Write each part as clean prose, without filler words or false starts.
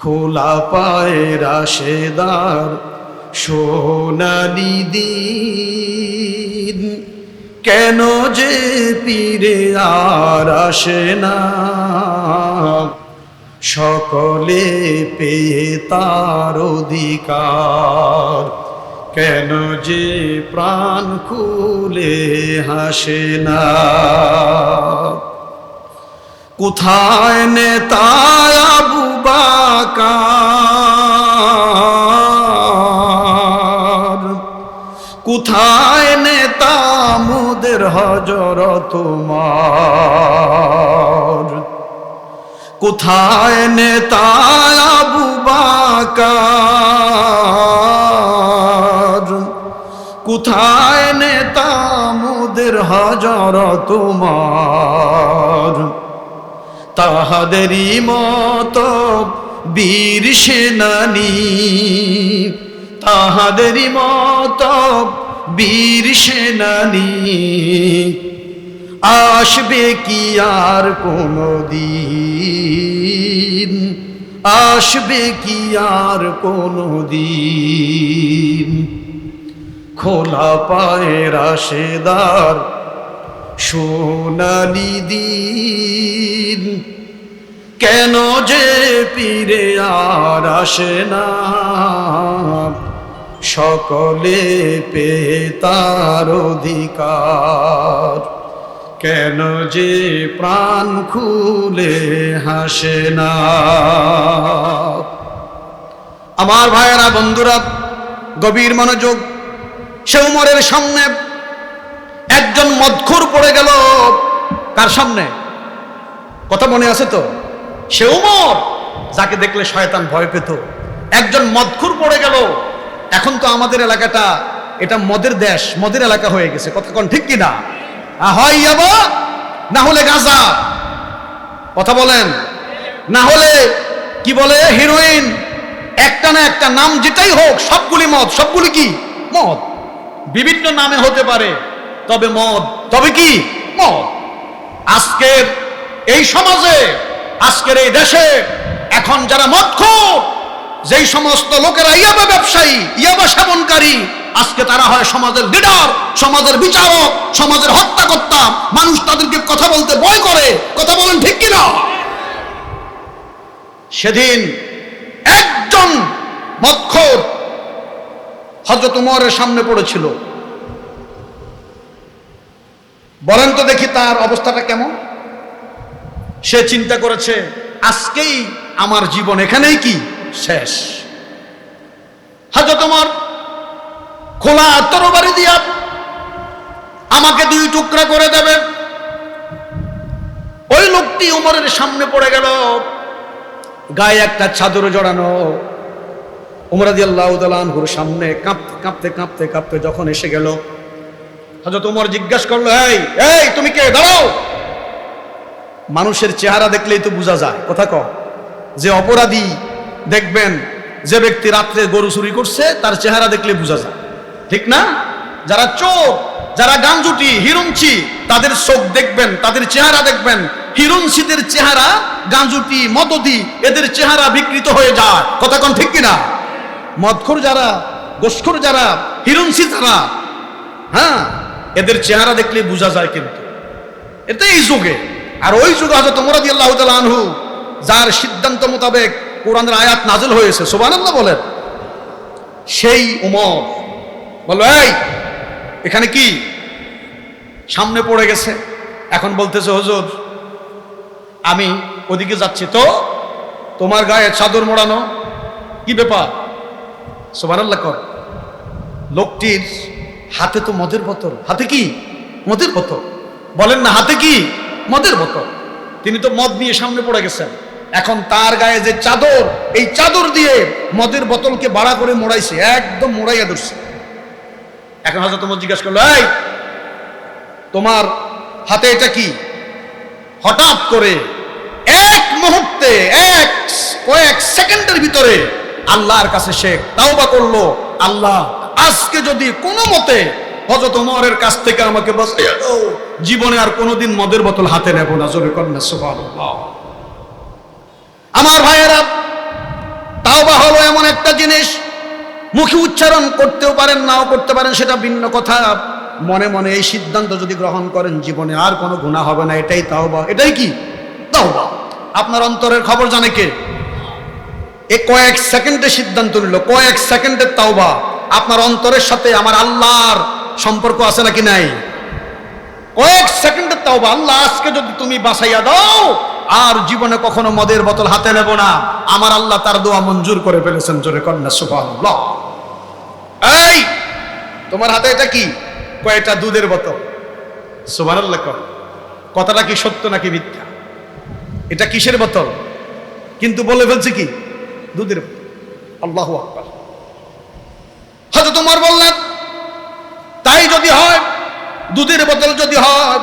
খোলা পায়ের রাশেদার সোনালি দিন, কেন যে পীরে আর আসে না, সকলে পেয়ে তার অধিকার, কেন যে প্রাণ খুলে হাসে না। কোথায় নেতা আবু বাকার, কোথায় নেতা মোদের হযরত ওমর, কোথায় নেতা আবু বাকার, কোথায় নেতা মোদের হযরত ওমর। তাহাদেরই মতো বীর সেনানী, তাহাদেরই মতো বীর সেনানী, আসবে কি আর কোনদিন, আসবে কি আর কোনদিন। খোলা পায়ের রাশেদার সোনালি দিন, কেন যে পীরে আর আসে না, সকলে পেয়ে তার অধিকার, কেন যে প্রাণ খুলে হাসে না। আমার ভাইয়েরা, বন্ধুরা, গভীর মনোযোগ। সে উমরের সামনে একজন মদখোর পড়ে গেল। কার সামনে? কথা মনে আছে তো? সে উমর, যাকে দেখলে শয়তান ভয় পেত। একজন মদখোর পড়ে গেল। এখন তো আমাদের এলাকাটা এটা মদের দেশ, মদের এলাকা হয়ে গেছে। কথা কোন ঠিক কিনা? হয় ইয়াবা, না হলে গাঁজা। কথা বলেন। না হলে কি বলে, হিরোইন। একটা না একটা নাম যেটাই হোক, সবগুলি মদ। সবগুলি কি? মদ। বিভিন্ন নামে হতে পারে, তবে মদ। তবে কি? মদ। আজকের এই সমাজে, আজকের এই দেশে এখন যারা মদখোর, যেই সমস্ত লোকেরা ইয়াবা ব্যবসায়ী, ইয়াবা সেবনকারী, আজকে তারা হয় সমাজের লিডার, সমাজের বিচারক, সমাজের হত্যাকর্তা। মানুষ তাদেরকে কথা বলতে ভয় করে। কথা বলেন ঠিক কিনা? সেদিন একজন মদখোর হযরত ওমরের সামনে পড়েছিল। বলেন তো দেখি তার অবস্থাটা কেমন? সে চিন্তা করেছে, আজকেই আমার জীবন এখানেই কি শেষ। হযরত ওমর খোলা তরবারি দিয়া আমাকে দুই টুকরা করে দেবে। ওই লোকটি ওমরের সামনে পড়ে গেল, গায়ে একটা চাদর জড়ানো। ওমর রাদিয়াল্লাহু তাআলা আনহুর সামনে কাঁপতে কাঁপতে কাঁপতে যখন এসে গেল, হযরত ওমর জিজ্ঞাসা করলো, এই এই তুমি কে? দাঁড়াও। মানুষের চেহারা দেখলেই তো বোঝা যায়। কথা কও, যে অপরাধী দেখবেন, যে ব্যক্তি রাত্রে গরু চুরি করছে, তার চেহারা দেখলে বোঝা যায়, ঠিক না? যারা চোর, যারা গাঞ্জুটি, হিরুঞ্চি, তাদের চোখ দেখবেন, তাদের চেহারা দেখবেন। হিরুঞ্চিদের চেহারা, গাঞ্জুটি, মদদি, এদের চেহারা বিকৃত হয়ে যায়। কথা কোন ঠিক কিনা? মদখোর যারা, গোশখোর যারা, হিরুঞ্চি যারা, হ্যাঁ, এদের চেহারা দেখলে বোঝা যায়। কিন্তু এটা এই যুগে। আর ওই যুগে হযরত ওমর রাদিয়াল্লাহু তাআলা আনহু, যার সিদ্ধান্ত মোতাবেক কোরআনের আয়াত নাযিল হয়েছে, সুবহানাল্লাহ বলেন, সেই ওমর বলল, এই এখানে কি? সামনে পড়ে গেছে। এখন বলতেছে, হুজুর আমি ওদিকে যাচ্ছি। তো তোমার গায়ে চাদর মোড়ানো, কি ব্যাপার? সুবহানাল্লাহ কর। লোকটির হাতে তো মদের বোতল। হাতে কি? মদের বোতল। বলেন না, হাতে কি? মদের বোতল। তিনি তো মদ নিয়ে সামনে পড়ে গেছেন। এখন তার গায়ে যে চাদর, এই চাদর দিয়ে মদের বোতলকে বাড়া করে মোড়াইছে, একদম মোড়াইয়া ধরছে। এখন হযরত ওমর জিজ্ঞাসা করলো, এই তোমার হাতে এটা কি? হঠাৎ করে এক মুহূর্তে, কয়েক সেকেন্ডের ভিতরে আল্লাহর কাছে সে তাওবা করলো, আল্লাহ আজকে যদি কোনো মতে হযরত ওমরের কাছ থেকে আমাকে বাঁচিয়ে দাও, জীবনে আর কোনোদিন মদের বোতল হাতে নেব না। জোরে কন্যা সুবহানাল্লাহ। আমার ভাইয়েরা, মুখে উচ্চারণ করতেও পারেন, নাও করতে পারেন, সেটা ভিন্ন কথা। মনে মনে এই সিদ্ধান্ত যদি গ্রহণ করেন জীবনে আর কোনো গুনাহ হবে না, এটাই তাওবা। এটাই কি তাওবা? আপনার অন্তরের খবর জানে কে? এ কয়েক সেকেন্ডে সিদ্ধান্ত নিল, কয়েক সেকেন্ডের তাওবা। আপনার অন্তরের সাথে আমার আল্লাহর সম্পর্ক আছে নাকি নাই? কয়েক সেকেন্ডের তাওবা। আল্লাহ আজকে যদি তুমি বাঁচাইয়া দাও, আর জীবনে কখনো মদের বোতল হাতে নেব না, আমার আল্লাহ তার দোয়া মঞ্জুর করে ফেলেছেন। জোরে কন্যা সুবহানাল্লাহ। এই তোমার হাতে এটা কি? কয়টা দুধের বোতল। সুবহানাল্লাহ। কথাটা কি সত্য নাকি মিথ্যা? এটা কিসের বোতল? কিন্তু বলে ফেলছে কি দুধের বোতল। আল্লাহু আকবার। হযরত ওমর বললেন, তাই যদি হয়, দুধের বোতল যদি হয়,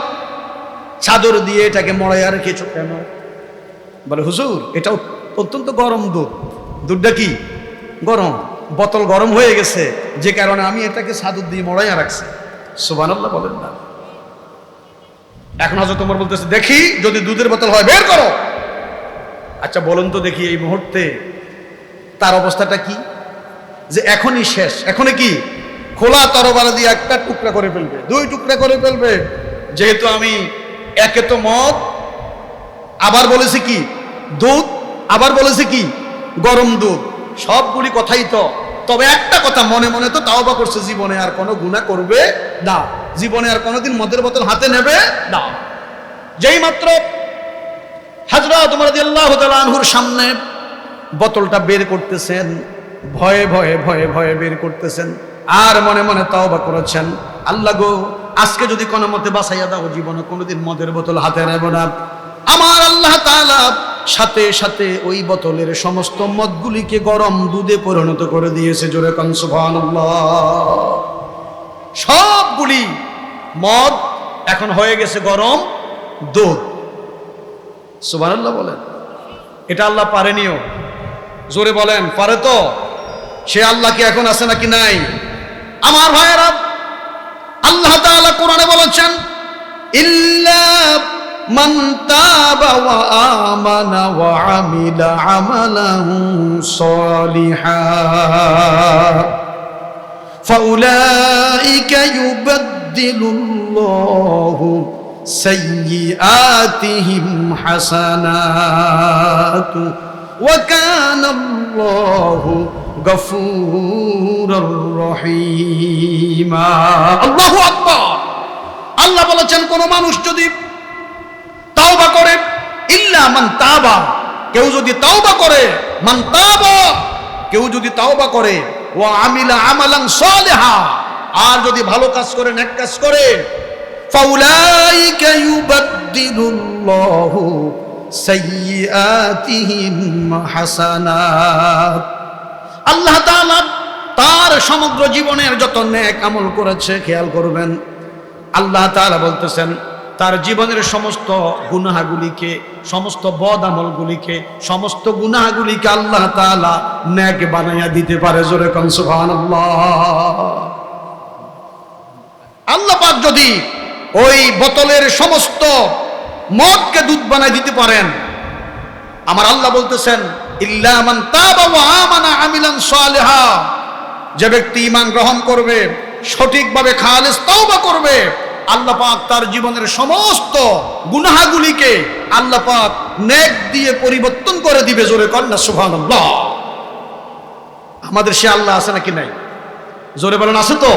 চাদর দিয়ে এটাকে মড়াইয়া রেখেছো কেন? বলে হুজুর এটা অত্যন্ত গরম দুধ। দুধটা কি গরম, বোতল গরম হয়ে গেছে, যে কারণে আমি এটাকে চাদর দিয়ে মড়াইয়া রাখছি। সুবহানাল্লাহ বলেন না। এখন হযরত ওমর বলতেছে, দেখি যদি দুধের বোতল হয় বের করো। আচ্ছা বলুন তো দেখি, এই মুহূর্তে তার অবস্থাটা কি? যে এখনই শেষ, এখনই কি খোলা তরবারি দিয়ে একটা টুকরা করে ফেলবে, দুই টুকরা করে ফেলবে। যেহেতু আমি একে তো মদ, আবার বলেছি কি দুধ, আবার বলেছি কি গরম দুধ, সবগুলি কথাই তো। তবে একটা কথা মনে মনে তো তাওবা করছে, জীবনে আর কোনো গুনাহ করবে না, জীবনে আর কোনোদিন মদের বোতল হাতে নেবে না। যেই মাত্র হযরত ওমর রাদিয়াল্লাহু তাআলা আনহুর সামনে বোতলটা বের করতেছেন, ভয়ে ভয়ে ভয়ে ভয়ে বের করতেছেন, আর মনে মনে তাওবা করেছেন, আল্লাহ গো আজকে যদি কোনো মতে বাঁচাইয়া দাও, জীবনে কোনোদিন মদের বোতল হাতে নেব না। আমার আল্লাহ তাআলা সাথে সাথে ওই বোতলের সমস্ত মদগুলিকে গরম দুধে পরিণত করে দিয়েছে। জোরে কান সুবহানাল্লাহ। সবগুলি মদ এখন হয়ে গেছে গরম দুধ। সুবহানাল্লাহ বলেন। এটা আল্লাহ পারেনিও? জোরে বলেন পারে তো? সে আল্লাহ কি এখন আছে নাকি নাই? আমার ভাইয়েরা, আল্লাহ তাআলা কোরআনে বলেছেন, ইল্লা মান তাবা ওয়া আমানা ওয়া আমিলা আমালান সালিহান ফাউলাইকা ইউবাদদিলুল্লাহু সাইয়্যাতিহিম হাসানাত ওয়া কানাল্লাহু গফুরুর রহিমা। আল্লাহু আকবার। আল্লাহ বলেছেন কোন মানুষ যদি তাওবা করে, ইল্লা মান তাবা, কেউ যদি তাওবা করে, মান তাবা, কেউ যদি তাওবা করে, ওয়া আমিলা আমালান সালিহা, আর যদি ভালো কাজ করে, নেক কাজ করে, ফাউলাইকা ইউবাদদিলুল্লাহু সাইয়্যাতিহিম হাসানাত। আল্লাহ তাআলা তার সমগ্র জীবনের যত নেক আমল করেছে, খেয়াল করবেন, আল্লাহ তাআলা বলতেছেন তার জীবনের সমস্ত গুনাহগুলিকে, সমস্ত বদ আমলগুলিকে, সমস্ত গুনাহগুলিকে আল্লাহ তাআলা নেক বানাইয়া দিতে পারে। জোরে কোন সুবহানাল্লাহ। আল্লাহ পাক যদি ওই বোতলের সমস্ত মদকে দুধ বানাই দিতে পারেন, আমার আল্লাহ বলতেছেন ইল্লা মান তাবা ওয়া আমানা আমিলান সালিহা, যে ব্যক্তি ঈমান গ্রহণ করবে, সঠিকভাবে খালিস তাওবা করবে, আল্লাহ পাক তার জীবনের সমস্ত গুনাহগুলিকে আল্লাহ পাক নেক দিয়ে পরিবর্তন করে দিবে। জোরে কন্যা সুবহানাল্লাহ। আমাদের সে আল্লাহ আছে নাকি নাই? জোরে বলেন আছে তো?